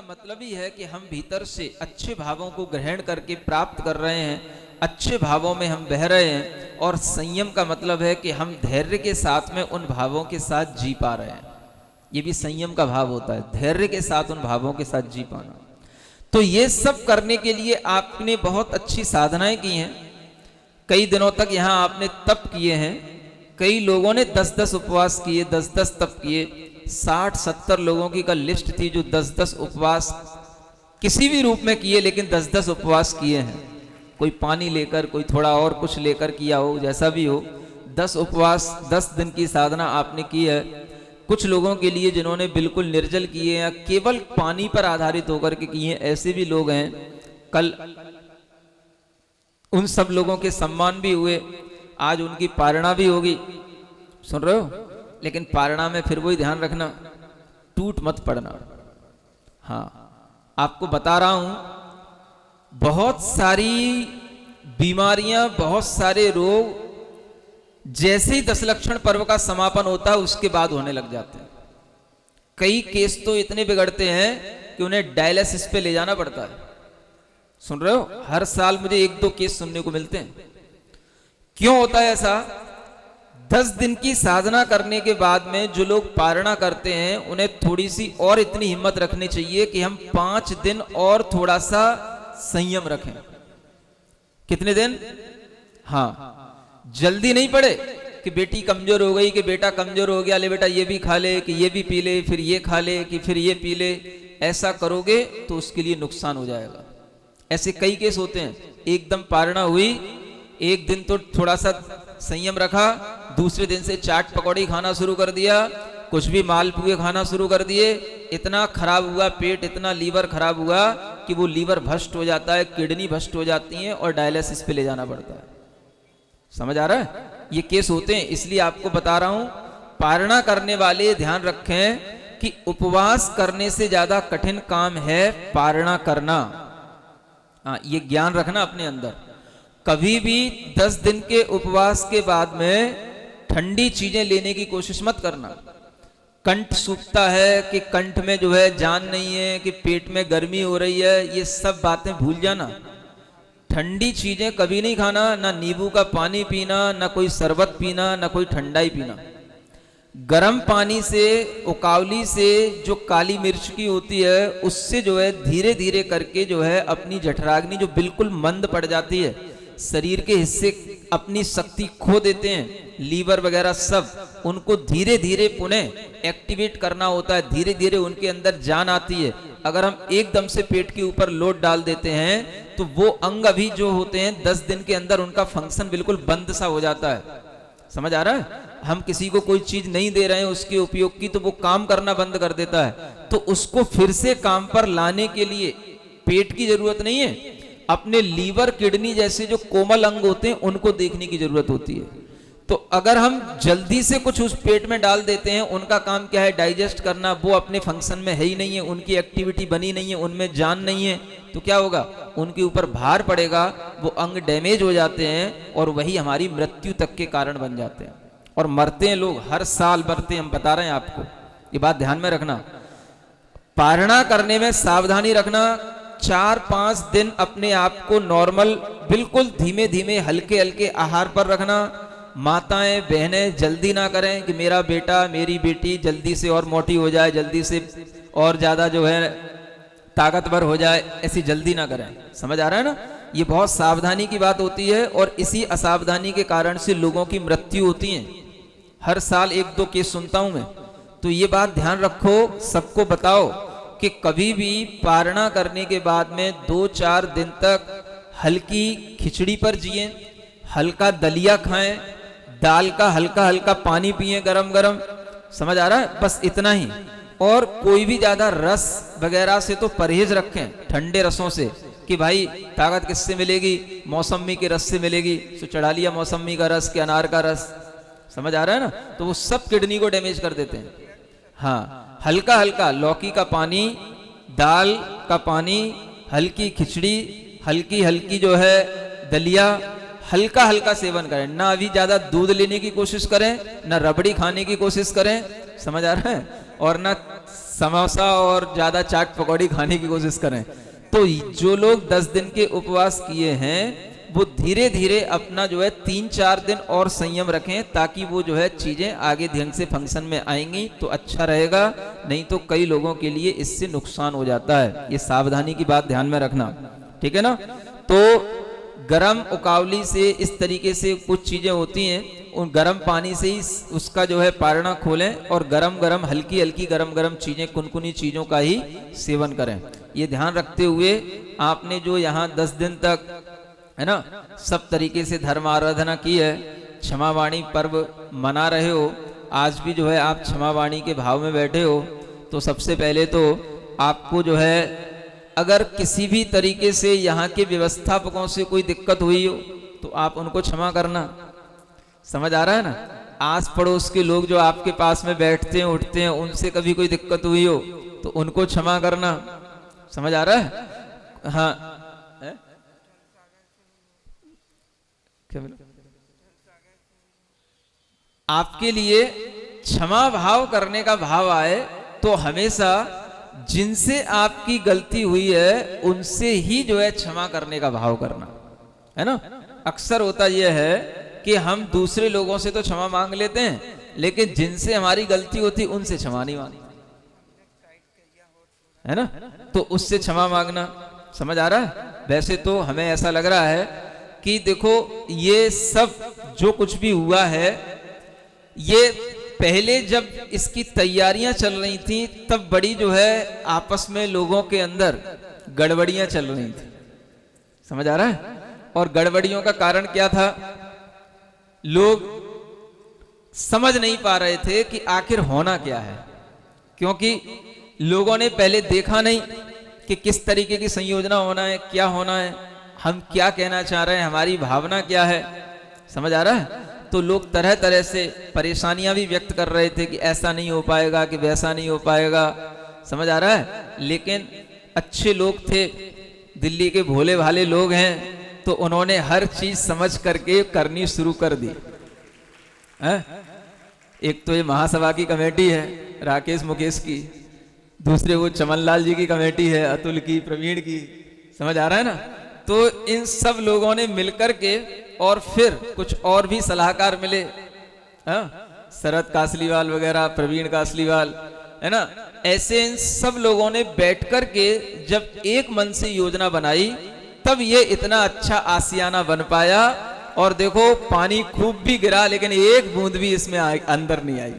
मतलब ही है कि हम भीतर से अच्छे भावों को ग्रहण करके प्राप्त कर रहे हैं, अच्छे भावों में हम बह रहे हैं। और संयम का मतलब है कि हम धैर्य के साथ में उन भावों के साथ जी पा रहे हैं। ये भी संयम का भाव होता है, धैर्य के साथ उन भावों के साथ जी पाना। तो ये सब करने के लिए आपने बहुत अच्छी साधनाएं की हैं। कई दिनों तक यहाँ आपने तप किए हैं। कई लोगों ने 10-10 उपवास किए, 10-10 तप किए। 60-70 लोगों की का लिस्ट थी जो 10-10 उपवास किसी भी रूप में किए, लेकिन 10-10 उपवास किए हैं। कोई पानी लेकर, कोई थोड़ा और कुछ लेकर किया हो, जैसा भी हो, 10 उपवास 10 दिन की साधना आपने की है। कुछ लोगों के लिए जिन्होंने बिल्कुल निर्जल किए या केवल पानी पर आधारित होकर के किए, ऐसे भी लोग हैं। कल उन सब लोगों के सम्मान भी हुए, आज उनकी पारणा भी होगी, सुन रहे हो। लेकिन पारणा में फिर वही ध्यान रखना, टूट मत पड़ना। हाँ, आपको बता रहा हूं, बहुत सारी बीमारियां, बहुत सारे रोग जैसे ही 10 लक्षण पर्व का समापन होता है उसके बाद होने लग जाते हैं। कई केस तो इतने बिगड़ते हैं कि उन्हें डायलिसिस पे ले जाना पड़ता है। सुन रहे हो, हर साल मुझे 1-2 केस सुनने को मिलते हैं। क्यों होता है ऐसा? 10 दिन की साधना करने के बाद में जो लोग पारणा करते हैं, उन्हें थोड़ी सी और इतनी हिम्मत रखनी चाहिए कि हम 5 दिन और थोड़ा सा संयम रखें। कितने दिन? हाँ, जल्दी नहीं पड़े कि बेटी कमजोर हो गई, कि बेटा कमजोर हो गया, ले बेटा ये भी खा ले, कि ये भी पी ले, फिर ये खा ले, कि फिर ये पी ले। ऐसा करोगे तो उसके लिए नुकसान हो जाएगा। ऐसे कई केस होते हैं। एकदम पारणा हुई, एक दिन तो थोड़ा सा संयम रखा, दूसरे दिन से चाट पकौड़ी खाना शुरू कर दिया, कुछ भी मालपुए खाना शुरू कर दिए। इतना खराब हुआ पेट, इतना लीवर खराब हुआ कि वो लीवर भ्रष्ट हो जाता है, किडनी भ्रष्ट हो जाती है और डायलिसिस पे ले जाना पड़ता है। समझ आ रहा है? ये केस होते हैं, इसलिए आपको बता रहा हूं। पारणा करने वाले ध्यान रखें कि उपवास करने से ज्यादा कठिन काम है पारणा करना। हाँ, ये ज्ञान रखना अपने अंदर। कभी भी 10 दिन के उपवास के बाद में ठंडी चीजें लेने की कोशिश मत करना। कंठ सूखता है, कि कंठ में जो है जान नहीं है, कि पेट में गर्मी हो रही है, ये सब बातें भूल जाना। ठंडी चीजें कभी नहीं खाना, ना नींबू का पानी पीना, ना कोई शरबत पीना, ना कोई ठंडाई पीना। गर्म पानी से, उकावली से जो काली मिर्च की होती है, उससे जो है धीरे धीरे करके जो है अपनी जठराग्नि जो बिल्कुल मंद पड़ जाती है, शरीर के हिस्से अपनी शक्ति खो देते हैं, लीवर वगैरह सब, उनको धीरे धीरे पुनः एक्टिवेट करना होता है। धीरे धीरे उनके अंदर जान आती है। अगर हम एकदम से पेट के ऊपर लोड डाल देते हैं तो वो अंग अभी जो होते हैं 10 दिन के अंदर उनका फंक्शन बिल्कुल बंद सा हो जाता है। समझ आ रहा है? हम किसी को कोई चीज नहीं दे रहे हैं उसके उपयोग की, तो वो काम करना बंद कर देता है। तो उसको फिर से काम पर लाने के लिए पेट की जरूरत नहीं है, अपने लीवर, किडनी जैसे जो कोमल अंग होते हैं उनको देखने की जरूरत होती है। तो अगर हम जल्दी से कुछ उस पेट में डाल देते हैं, उनका काम क्या है? डाइजेस्ट करना। वो अपने फंक्शन में है ही नहीं है, उनकी एक्टिविटी बनी नहीं है, उनमें जान नहीं है, तो क्या होगा? उनके ऊपर भार पड़ेगा, वो अंग डैमेज हो जाते हैं और वही हमारी मृत्यु तक के कारण बन जाते हैं। और मरते हैं लोग, हर साल मरते हैं, हम बता रहे हैं आपको, ये बात ध्यान में रखना। पारणा करने में सावधानी रखना। 4-5 दिन अपने आप को नॉर्मल, बिल्कुल धीमे धीमे हल्के हल्के आहार पर रखना। माताएं, बहनें जल्दी ना करें कि मेरा बेटा, मेरी बेटी जल्दी से और मोटी हो जाए, जल्दी से और ज्यादा जो है ताकतवर हो जाए, ऐसी जल्दी ना करें। समझ आ रहा है ना? ये बहुत सावधानी की बात होती है और इसी असावधानी के कारण से लोगों की मृत्यु होती है। हर साल 1-2 केस सुनता हूं मैं। तो ये बात ध्यान रखो, सबको बताओ कि कभी भी पारणा करने के बाद में 2-4 दिन तक हल्की खिचड़ी पर जिए, हल्का दलिया खाएं, दाल का हल्का हल्का पानी पिए गरम गरम। समझ आ रहा है? बस इतना ही। और कोई भी ज्यादा रस वगैरह से तो परहेज रखें, ठंडे रसों से, कि भाई ताकत किससे मिलेगी? मौसमी के रस से मिलेगी। तो चढ़ा लिया मौसमी का रस कि अनार का रस। समझ आ रहा है ना? तो वो सब किडनी को डैमेज कर देते हैं। हाँ, हल्का हल्का लौकी का पानी, दाल का पानी, हल्की खिचड़ी, हल्की हल्की जो है दलिया, हल्का हल्का सेवन करें। ना अभी ज्यादा दूध लेने की कोशिश करें, ना रबड़ी खाने की कोशिश करें। समझ आ रहा है? और ना समोसा और ज्यादा चाट पकौड़ी खाने की कोशिश करें। तो जो लोग 10 दिन के उपवास किए हैं वो धीरे धीरे अपना जो है 3-4 दिन और संयम रखें, ताकि वो जो है चीजें आगे ढंग से फंक्शन में आएंगी तो अच्छा रहेगा, नहीं तो कई लोगों के लिए इससे नुकसान हो जाता है। ये सावधानी की बात ध्यान में रखना, ठीक है ना। तो गरम उकावली से इस तरीके से कुछ चीजें होती हैं, उन गर्म पानी से ही उसका जो है पारना खोलें और गरम गरम हल्की हल्की गरम गरम चीजें, कुनकुनी चीजों का ही सेवन करें। ये ध्यान रखते हुए आपने जो यहाँ 10 दिन तक है ना सब तरीके से धर्म आराधना की है, क्षमावाणी पर्व मना रहे हो, आज भी जो है आप क्षमावाणी के भाव में बैठे हो, तो सबसे पहले तो आपको जो है अगर किसी भी तरीके से यहाँ के व्यवस्थापकों से कोई दिक्कत हुई हो तो आप उनको क्षमा करना। समझ आ रहा है ना। आस पड़ोस के लोग जो आपके पास में बैठते हैं उठते हैं, उनसे कभी कोई दिक्कत हुई हो तो उनको क्षमा करना। समझ आ रहा है। हाँ है? क्या बोला? आपके लिए क्षमा भाव करने का भाव आए तो हमेशा जिनसे आपकी गलती हुई है उनसे ही जो है क्षमा करने का भाव करना, है ना। अक्सर होता यह है कि हम दूसरे लोगों से तो क्षमा मांग लेते हैं, लेकिन जिनसे हमारी गलती होती उनसे क्षमा नहीं मांगते, है ना। तो उससे क्षमा मांगना। समझ आ रहा है। वैसे तो हमें ऐसा लग रहा है कि देखो ये सब जो कुछ भी हुआ है, ये पहले जब इसकी तैयारियां चल रही थी तब बड़ी जो है आपस में लोगों के अंदर गड़बड़ियां चल रही थी। समझ आ रहा है। और गड़बड़ियों का कारण क्या था? लोग समझ नहीं पा रहे थे कि आखिर होना क्या है, क्योंकि लोगों ने पहले देखा नहीं कि किस तरीके की संयोजना होना है, क्या होना है, हम क्या कहना चाह रहे हैं, हमारी भावना क्या है। समझ आ रहा है। तो लोग तरह तरह से परेशानियां भी व्यक्त कर रहे थे कि ऐसा नहीं हो पाएगा, कि वैसा नहीं हो पाएगा। समझ आ रहा है। लेकिन अच्छे लोग थे, दिल्ली के भोले भाले लोग हैं, तो उन्होंने हर चीज समझ करके करनी शुरू कर दी है? एक तो ये महासभा की कमेटी है राकेश मुकेश की, दूसरे वो चमनलाल जी की कमेटी है, अतुल की, प्रवीण की। समझ आ रहा है ना। तो इन सब लोगों ने मिलकर के और फिर कुछ और भी सलाहकार मिले, शरद कासलीवाल वगैरह, प्रवीण कासलीवाल, है ना। ऐसे इन सब लोगों ने बैठकर के जब एक मन से योजना बनाई तब ये इतना अच्छा आसियाना बन पाया। और देखो पानी खूब भी गिरा लेकिन एक बूंद भी इसमें अंदर नहीं आई।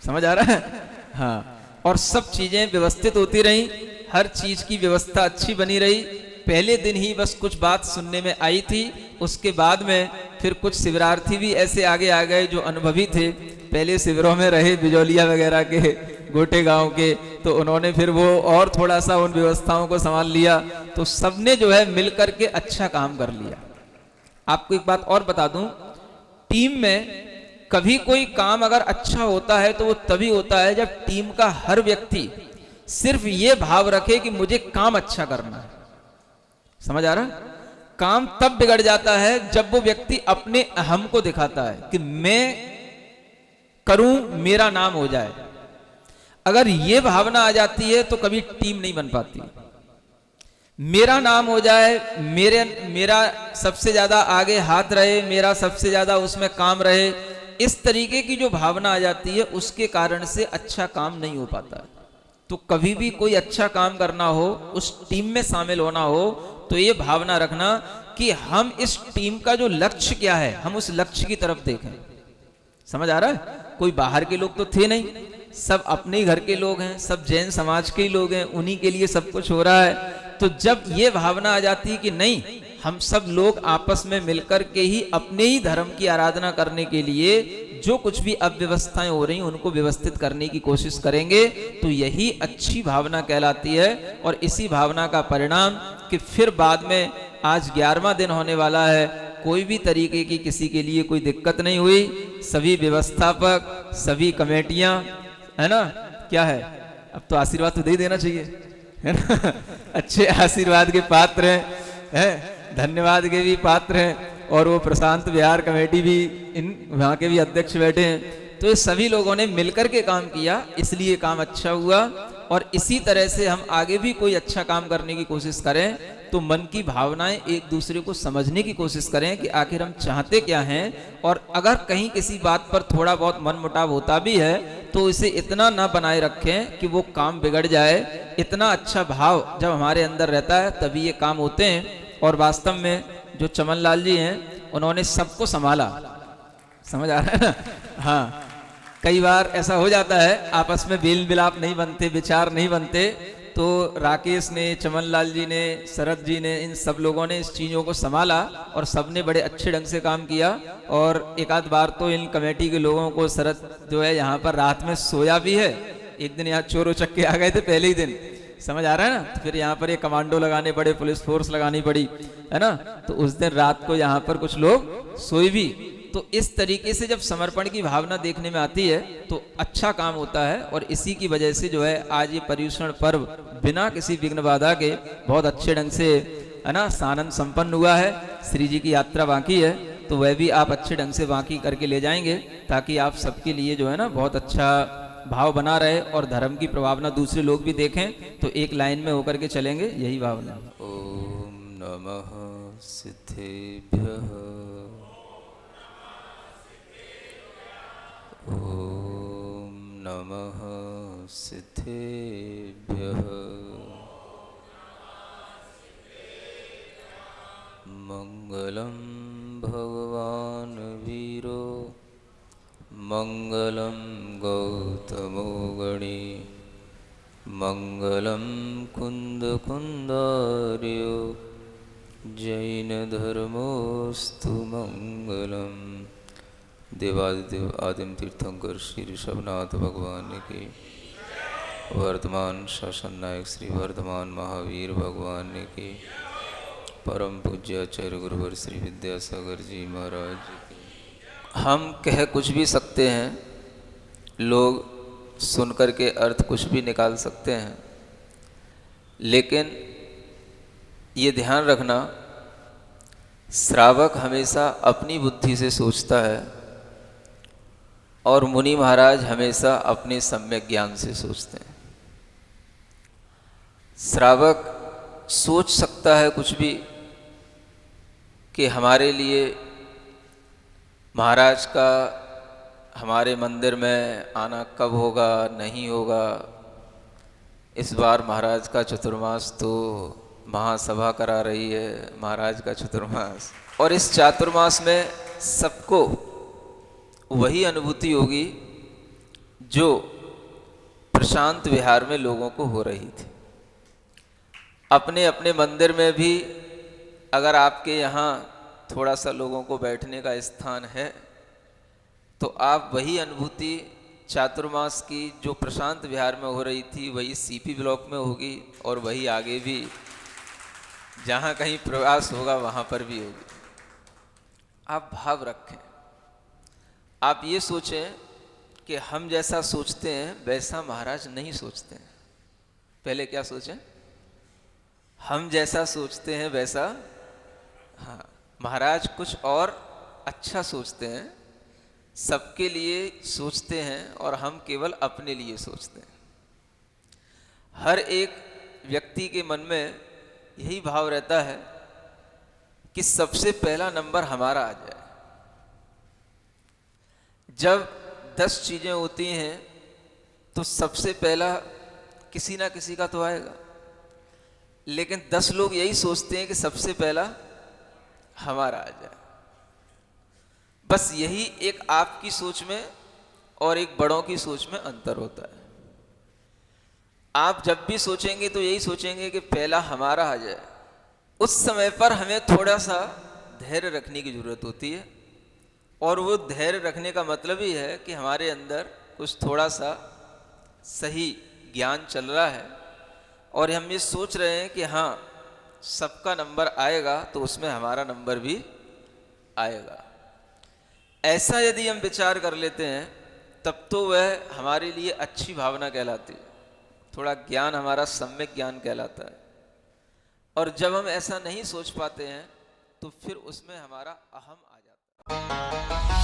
समझ आ रहा है। हाँ। और सब चीजें व्यवस्थित होती रही, हर चीज की व्यवस्था अच्छी बनी रही। पहले दिन ही बस कुछ बात सुनने में आई थी, उसके बाद में फिर कुछ शिविरार्थी भी ऐसे आगे आ गए जो अनुभवी थे, पहले शिविरों में रहे बिजौलिया वगैरह के, गोटे गांव के, तो उन्होंने फिर वो और थोड़ा सा उन व्यवस्थाओं को संभाल लिया। तो सबने जो है मिलकर के अच्छा काम कर लिया। आपको एक बात और बता दूं, टीम में कभी कोई काम अगर अच्छा होता है तो वो तभी होता है जब टीम का हर व्यक्ति सिर्फ ये भाव रखे कि मुझे काम अच्छा करना है। समझ आ रहा है। काम तब बिगड़ जाता है जब वो व्यक्ति अपने अहम को दिखाता है कि मैं करूं, मेरा नाम हो जाए। अगर ये भावना आ जाती है तो कभी टीम नहीं बन पाती। मेरा नाम हो जाए, मेरा सबसे ज्यादा आगे हाथ रहे, मेरा सबसे ज्यादा उसमें काम रहे, इस तरीके की जो भावना आ जाती है उसके कारण से अच्छा काम नहीं हो पाता। तो कभी भी कोई अच्छा काम करना हो, उस टीम में शामिल होना हो, तो ये भावना रखना कि हम इस टीम का जो लक्ष्य क्या है, हम उस लक्ष्य की तरफ देखें। समझ आ रहा है। कोई बाहर के लोग तो थे नहीं, सब अपने घर के लोग हैं, सब जैन समाज के ही लोग हैं, उन्हीं के लिए सब कुछ हो रहा है। तो जब ये भावना आ जाती है कि नहीं, हम सब लोग आपस में मिलकर के ही अपने ही धर्म की आराधना करने के लिए जो कुछ भी अव्यवस्थाएं हो रही उनको व्यवस्थित करने की कोशिश करेंगे, तो यही अच्छी भावना कहलाती है। और इसी भावना का परिणाम कि फिर बाद में आज 11वां दिन होने वाला है, कोई भी तरीके की किसी के लिए कोई दिक्कत नहीं हुई। सभी व्यवस्थापक, सभी कमेटियां, है ना, क्या है, अब तो आशीर्वाद तो दे देना चाहिए, है ना। अच्छे आशीर्वाद के पात्र हैं, धन्यवाद के भी पात्र हैं। और वो प्रशांत विहार कमेटी भी, इन वहाँ के भी अध्यक्ष बैठे हैं, तो ये सभी लोगों ने मिलकर के काम किया, इसलिए काम अच्छा हुआ। और इसी तरह से हम आगे भी कोई अच्छा काम करने की कोशिश करें तो मन की भावनाएं एक दूसरे को समझने की कोशिश करें कि आखिर हम चाहते क्या हैं। और अगर कहीं किसी बात पर थोड़ा बहुत मनमुटाव होता भी है तो इसे इतना ना बनाए रखें कि वो काम बिगड़ जाए। इतना अच्छा भाव जब हमारे अंदर रहता है तभी ये काम होते हैं। और वास्तव में जो चमन लाल जी हैं उन्होंने सबको संभाला, समझ आ रहा है ना। हाँ, कई बार ऐसा हो जाता है आपस में बेल मिलाप नहीं बनते, विचार नहीं बनते, तो राकेश ने, चमन लाल जी ने, शरद जी ने, इन सब लोगों ने इस चीज़ों को संभाला और सबने बड़े अच्छे ढंग से काम किया। और एक आध बार तो इन कमेटी के लोगों को शरद जो है यहाँ पर रात में सोया भी है। एक दिन यहाँ चोर उचक्के आ गए थे पहले ही दिन, समझ आ रहा है ना। तो फिर यहाँ पर ये कमांडो लगाने पड़े, पुलिस फोर्स लगानी पड़ी, है ना। तो उस दिन रात को यहाँ पर कुछ लोग सोए भी। तो इस तरीके से जब समर्पण की भावना देखने में आती है तो अच्छा काम होता है। और इसी की वजह से जो है आज ये पर्युषण पर्व बिना किसी विघ्न बाधा के बहुत अच्छे ढंग से, है ना, सानंद संपन्न हुआ है। श्री जी की यात्रा बाकी है तो वह भी आप अच्छे ढंग से बाकी करके ले जाएंगे ताकि आप सबके लिए जो है ना बहुत अच्छा भाव बना रहे और धर्म की प्रभावना दूसरे लोग भी देखें। तो एक लाइन में होकर के चलेंगे, यही भावना। ओम नमः सिद्धेभ्यः। ओम नमः सिद्धेभ्यः। मंगलम भगवान वीरो मंगलम गौतमो गणे मंगलम कुंद कुंदार्यो जैन धर्मोस्तु मंगलम। देवादिदेव आदिम तीर्थंकर श्री ऋषभनाथ भगवान के, वर्धमान शासन नायक श्री वर्धमान महावीर भगवान के, परम पूज्य आचार्य गुरुवर श्री विद्यासागर जी महाराज के। हम कह कुछ भी सकते हैं, लोग सुनकर के अर्थ कुछ भी निकाल सकते हैं, लेकिन ये ध्यान रखना श्रावक हमेशा अपनी बुद्धि से सोचता है और मुनि महाराज हमेशा अपने सम्यक ज्ञान से सोचते हैं। श्रावक सोच सकता है कुछ भी कि हमारे लिए महाराज का हमारे मंदिर में आना कब होगा, नहीं होगा। इस बार महाराज का चतुर्मास तो महासभा करा रही है, महाराज का चतुर्मास, और इस चातुर्मास में सबको वही अनुभूति होगी जो प्रशांत विहार में लोगों को हो रही थी। अपने अपने मंदिर में भी अगर आपके यहाँ थोड़ा सा लोगों को बैठने का स्थान है तो आप वही अनुभूति चातुर्मास की जो प्रशांत विहार में हो रही थी वही सीपी ब्लॉक में होगी और वही आगे भी जहाँ कहीं प्रवास होगा वहाँ पर भी होगी। आप भाव रखें, आप ये सोचें कि हम जैसा सोचते हैं वैसा महाराज नहीं सोचते हैं। पहले क्या सोचें, हम जैसा सोचते हैं वैसा, हाँ, महाराज कुछ और अच्छा सोचते हैं, सबके लिए सोचते हैं और हम केवल अपने लिए सोचते हैं। हर एक व्यक्ति के मन में यही भाव रहता है कि सबसे पहला नंबर हमारा आ जाए। जब 10 चीजें होती हैं तो सबसे पहला किसी ना किसी का तो आएगा, लेकिन 10 लोग यही सोचते हैं कि सबसे पहला हमारा आ जाए। बस यही एक आपकी सोच में और एक बड़ों की सोच में अंतर होता है। आप जब भी सोचेंगे तो यही सोचेंगे कि पहला हमारा आ जाए। उस समय पर हमें थोड़ा सा धैर्य रखने की जरूरत होती है, और वो धैर्य रखने का मतलब ही है कि हमारे अंदर कुछ थोड़ा सा सही ज्ञान चल रहा है और हम ये सोच रहे हैं कि हाँ सबका नंबर आएगा तो उसमें हमारा नंबर भी आएगा। ऐसा यदि हम विचार कर लेते हैं तब तो वह हमारे लिए अच्छी भावना कहलाती है, थोड़ा ज्ञान हमारा सम्यक ज्ञान कहलाता है। और जब हम ऐसा नहीं सोच पाते हैं तो फिर उसमें हमारा अहम आ जाता है।